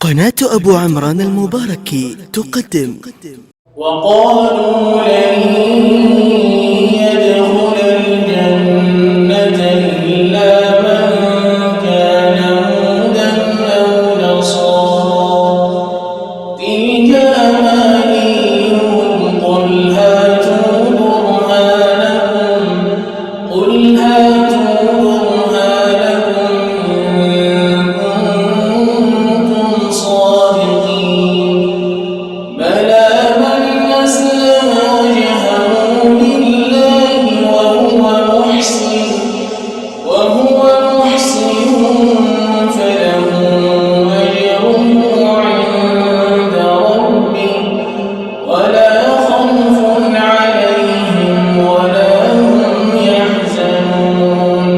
قناة أبو عمران المباركي تقدم. وقالوا لن يدخل الجنة إلا من كان هودا أو نصارى تلك أمانيهم قل هاتوا برهانكم إن كنتم صادقين بلى من أسلم وجهه لله وهو محسن فله أجره عند ربه ولا خوف عليهم ولا هم يحزنون.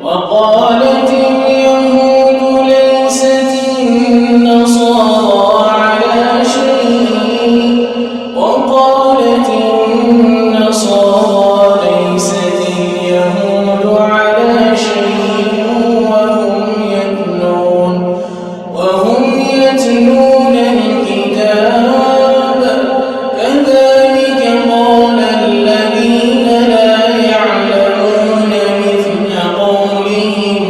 وقالت اليهود ليست النصارى على شيء وقالت النصارى ليست اليهود على شيء وهم يتلون الكتاب كذلك قال الذين لا يعلمون مثل قولهم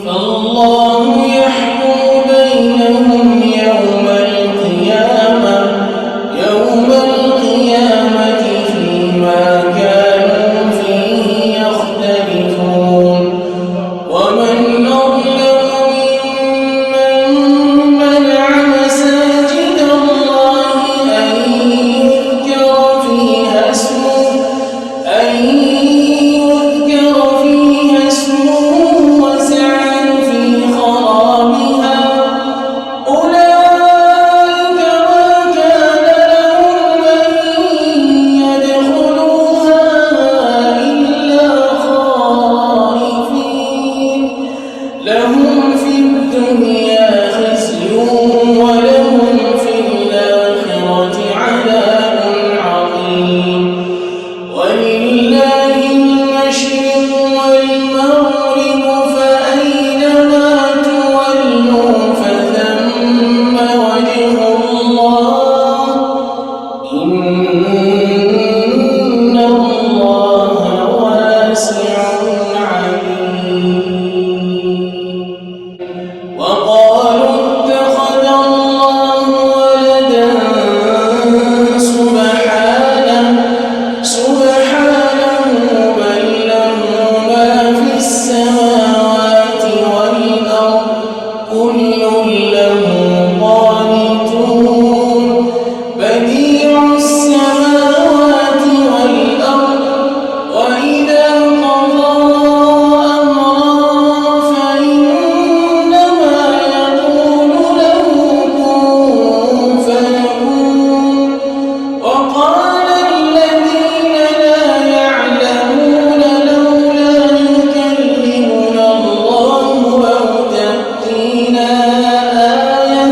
فالله يحكم بينهم يوم القيامة فيما كانوا فيه يختلفون. ومن أظلم ممن منع مساجد الله أن يذكر فيها اسمه وسعى في خرابها أولئك ما كان لهم أن يدخلوها إلا خائفين لهم في الدنيا خزي ولهم في الآخرة عذاب عظيم. ولله المشرق والمغرب فأينما تولوا فثم وجه الله إن الله واسع عليم. وقالوا اتخذ الله ولدا سبحانه بل له ما في السماوات والأرض كل له قانتون بديع السماوات والأرض وإذا قضى أمرا فإنما يقول له كن فيكون. وقال الذين لا يعلمون لولا يكلمنا الله أو تأتينا آية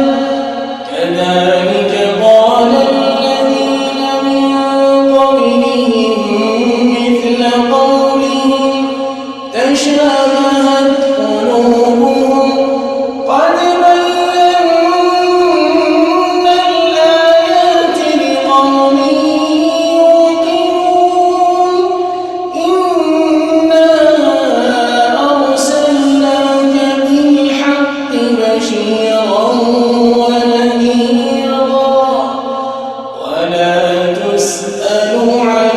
كذلك قال الذين من قبلهم مثل قولهم تشابهت قلوبهم قد بينا الآيات لقوم يوقنون إنا أرسلناك بالحق بشيرا ونذيرا ولا تسأل عن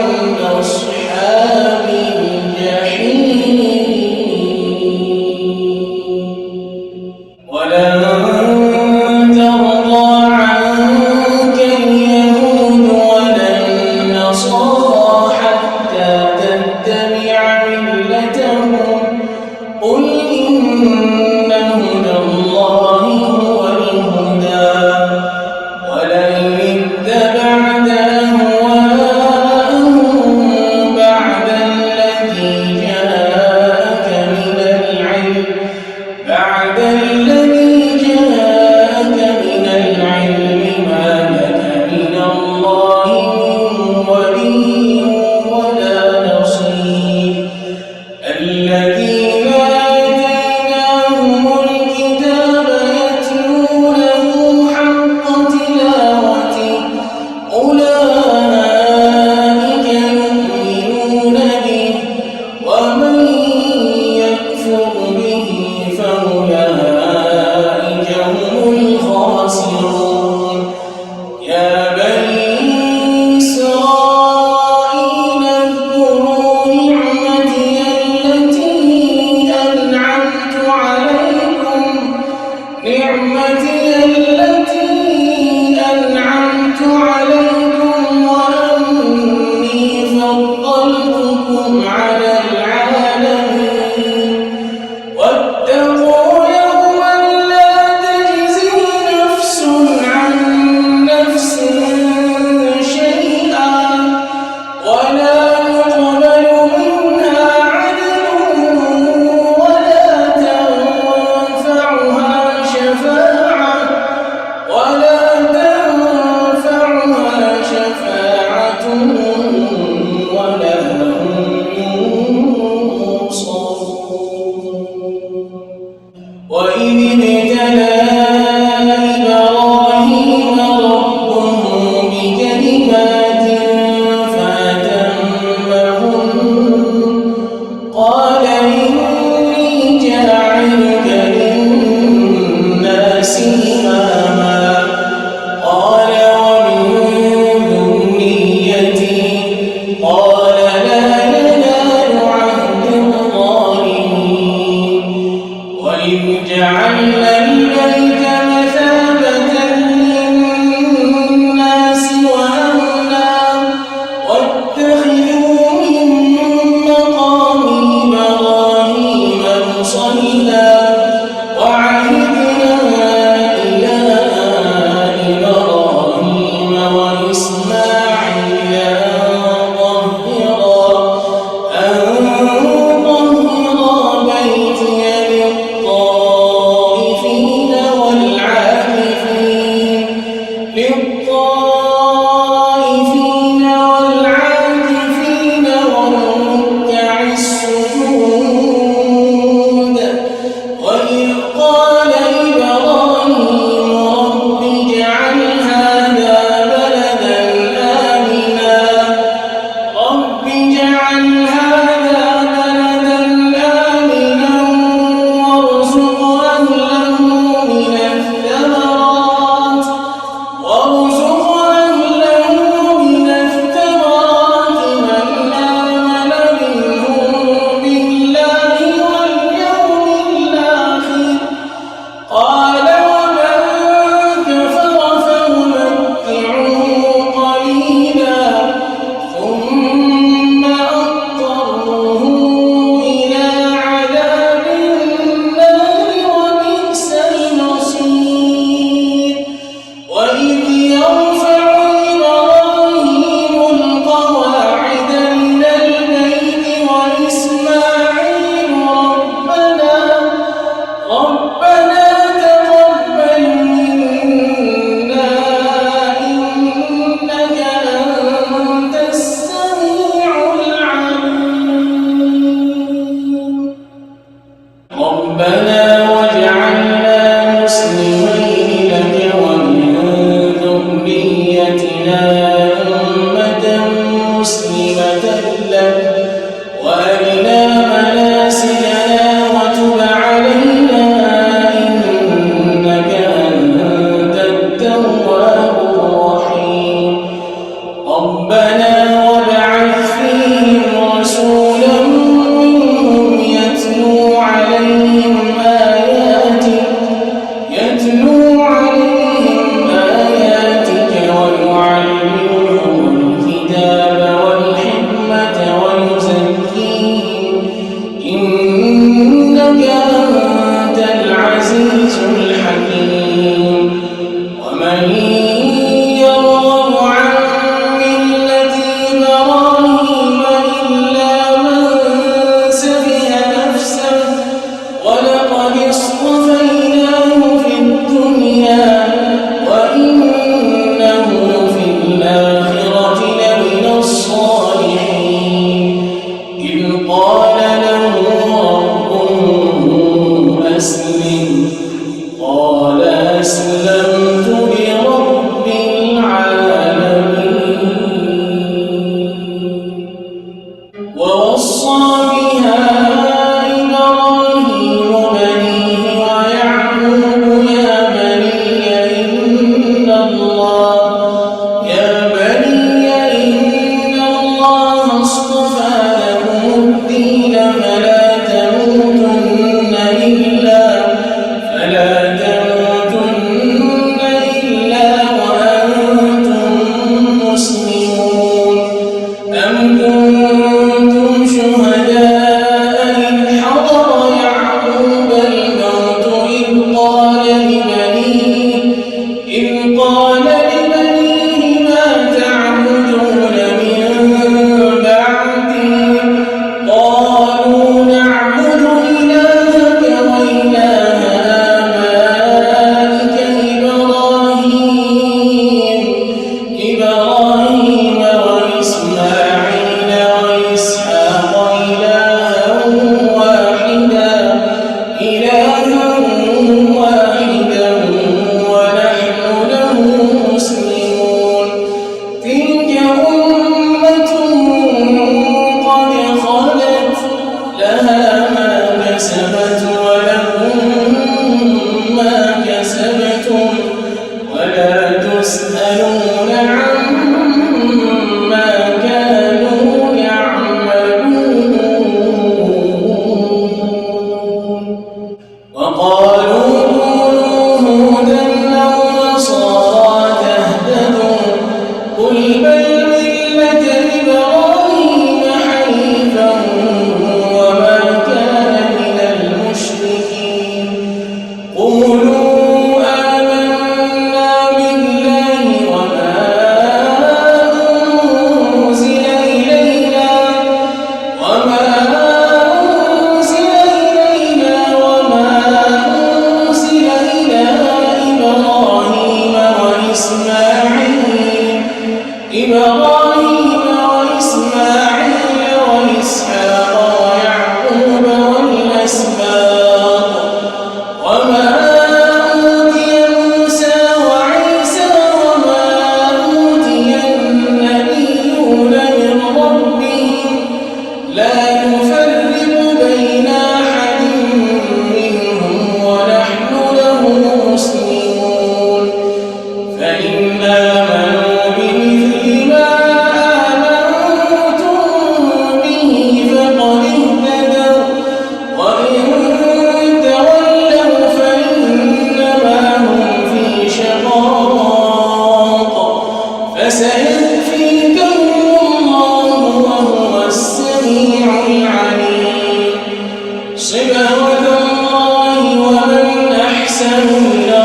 أصحاب الجحيم. ولن ترضى عنك اليهود ولا النصارى حتى تتبع ملتهم قل إن هدى الله هو الهدى ولن اتبعت أهواءهم بعد الذي جاءك من العلم نعمتي التي أنعمت عليكم وأني فضلتكم على العالمين واتقوا يوما لا تجزي نفس عن نفس شيئا ولا يقبل منها عدل ولا تنفعها شفاعة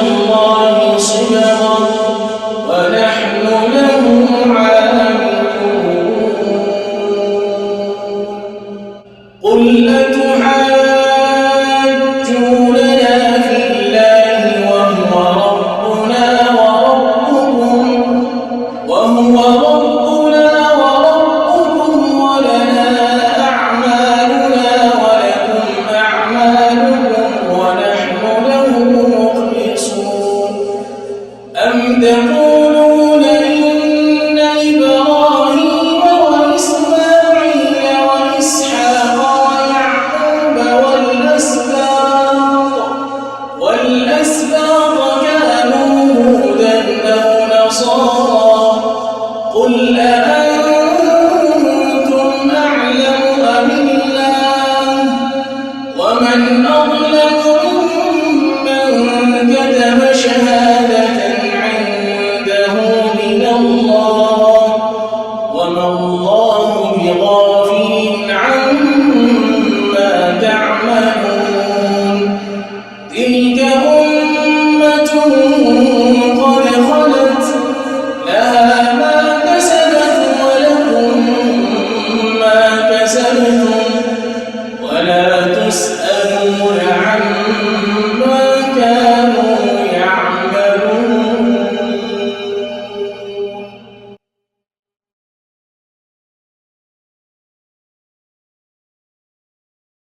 الله صبرا ونحن له عابدون قل أتحاجوننا في الله وهو ربنا وربكم ولنا أعمالنا ولكم أعمالكم ونحن له مخلصون أم تقولون